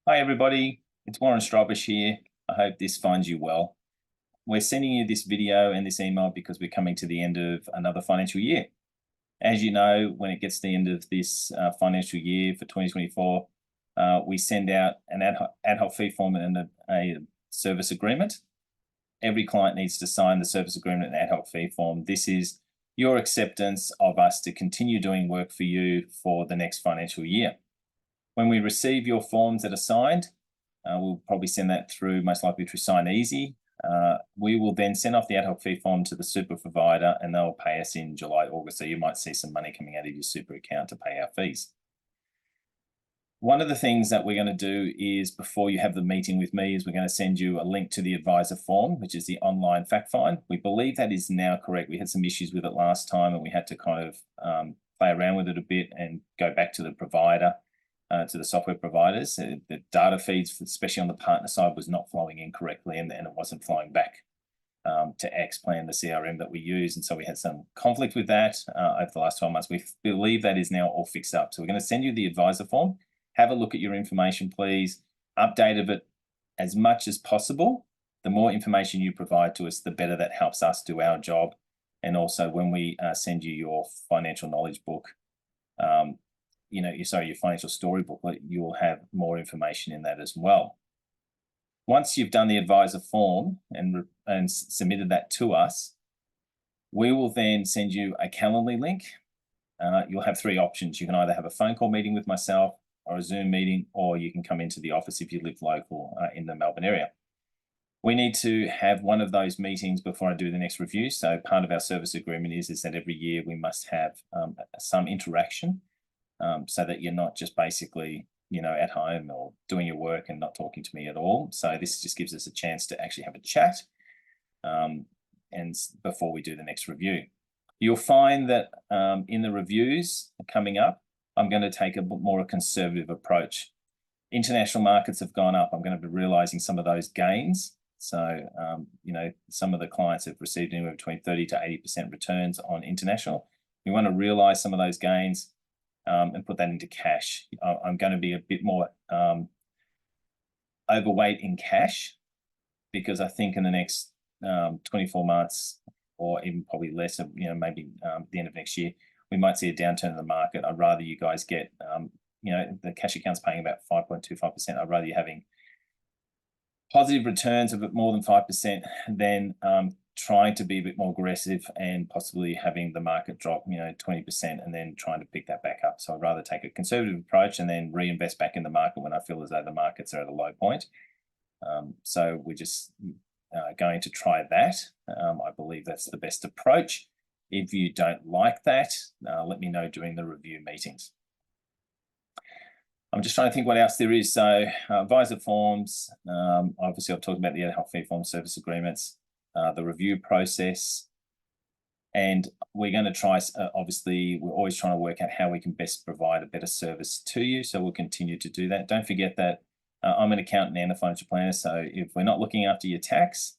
Hi everybody, it's Warren Strobish here. I hope this finds you well. We're sending you this video and this email because we're coming to the end of another financial year. As you know, when it gets to the end of this financial year for 2024, we send out an ad hoc fee form and a service agreement. Every client needs to sign the service agreement and ad hoc fee form. This is your acceptance of us to continue doing work for you for the next financial year. When we receive your forms that are signed, we'll probably send that through, most likely through SignEasy. We will then send off the ad hoc fee form to the super provider and they'll pay us in July, August. So you might see some money coming out of your super account to pay our fees. One of the things that we're going to do is, before you have the meeting with me, is we're going to send you a link to the advisor form, which is the online fact find. We believe that is now correct. We had some issues with it last time and we had to kind of play around with it a bit and go back to the provider. To the software providers. The data feeds, especially on the partner side, was not flowing in correctly and it wasn't flowing back to Xplan, the CRM that we use. And so we had some conflict with that over the last 12 months. We believe that is now all fixed up. So we're going to send you the advisor form. Have a look at your information, please. Update of it as much as possible. The more information you provide to us, the better that helps us do our job. And also when we send you your financial knowledge book, your financial storybook, you'll have more information in that as well. Once you've done the advisor form and submitted that to us, we will then send you a Calendly link. You'll have three options. You can either have a phone call meeting with myself or a Zoom meeting, or you can come into the office if you live local in the Melbourne area. We need to have one of those meetings before I do the next review. So part of our service agreement is that every year we must have some interaction. So that you're not just basically, at home or doing your work and not talking to me at all. So this just gives us a chance to actually have a chat and before we do the next review. You'll find that in the reviews coming up, I'm going to take a more conservative approach. International markets have gone up. I'm going to be realizing some of those gains. So, some of the clients have received anywhere between 30 to 80% returns on international. We want to realize some of those gains and put that into cash. I'm going to be a bit more overweight in cash because I think in the next 24 months or even probably less, maybe the end of next year, we might see a downturn in the market. I'd rather you guys get, the cash account's paying about 5.25%. I'd rather you having positive returns of more than 5% than trying to be a bit more aggressive and possibly having the market drop, 20% and then trying to pick that back up. So I'd rather take a conservative approach and then reinvest back in the market when I feel as though the markets are at a low point. So we're just going to try that. I believe that's the best approach. If you don't like that, let me know during the review meetings. I'm just trying to think what else there is. So advisor forms, obviously I've talked about the ad hoc fee form service agreements, the review process, and we're going to try, obviously we're always trying to work out how we can best provide a better service to you. So we'll continue to do that. Don't forget that I'm an accountant and a financial planner. So if we're not looking after your tax,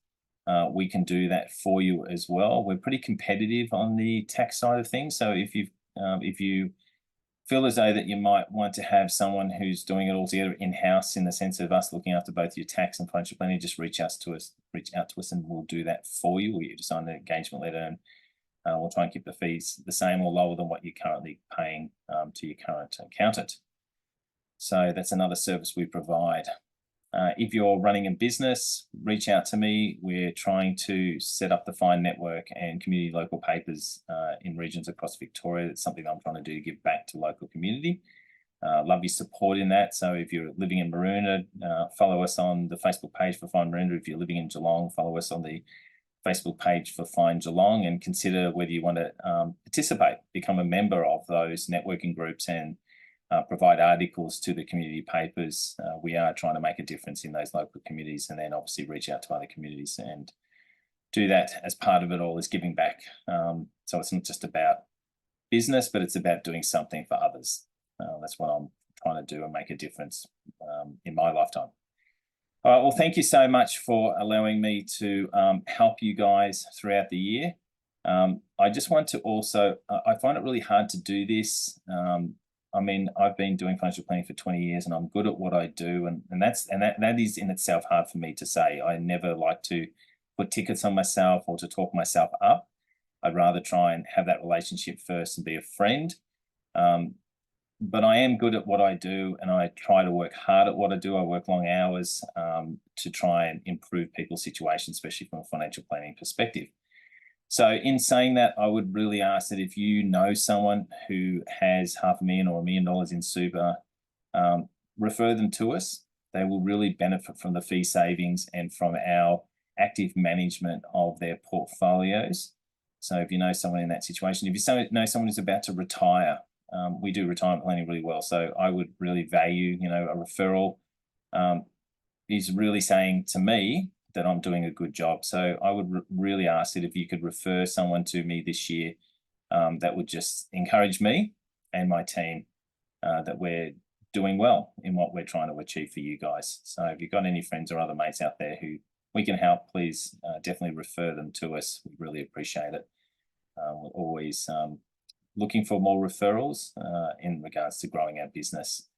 we can do that for you as well. We're pretty competitive on the tax side of things. So if you feel as though that you might want to have someone who's doing it all together in-house in the sense of us looking after both your tax and financial planning, just reach out to us and we'll do that for you. We'll get you to sign an engagement letter and we'll try and keep the fees the same or lower than what you're currently paying to your current accountant. So that's another service we provide. If you're running a business, reach out to me. We're trying to set up the FIND network and community local papers in regions across Victoria. It's something I'm trying to do to give back to local community. Love your support in that. So if you're living in Maroondah, follow us on the Facebook page for FIND Maroondah. If you're living in Geelong, follow us on the Facebook page for FIND Geelong and consider whether you want to participate, become a member of those networking groups and provide articles to the community papers. We are trying to make a difference in those local communities and then obviously reach out to other communities and do that as part of it all is giving back. So it's not just about business, but it's about doing something for others. That's what I'm trying to do and make a difference in my lifetime. All right, well, thank you so much for allowing me to help you guys throughout the year. I just want to also, I find it really hard to do this. I mean, I've been doing financial planning for 20 years and I'm good at what I do. And that is in itself hard for me to say. I never like to put tickets on myself or to talk myself up. I'd rather try and have that relationship first and be a friend. But I am good at what I do, and I try to work hard at what I do. I work long hours to try and improve people's situations, especially from a financial planning perspective. So in saying that, I would really ask that if you know someone who has $500,000 or $1 million in super, refer them to us. They will really benefit from the fee savings and from our active management of their portfolios. So if you know someone in that situation, if you know someone who's about to retire, we do retirement planning really well. So I would really value, a referral is really saying to me that I'm doing a good job. So I would really ask that if you could refer someone to me this year, that would just encourage me and my team that we're doing well in what we're trying to achieve for you guys. So if you've got any friends or other mates out there who we can help, please definitely refer them to us. We really appreciate it. We're always looking for more referrals in regards to growing our business.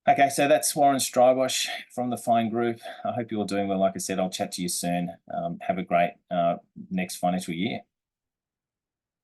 Okay, so that's Warren Strybosch from the Fine Group. I hope you're all doing well. Like I said, I'll chat to you soon. Have a great next financial year.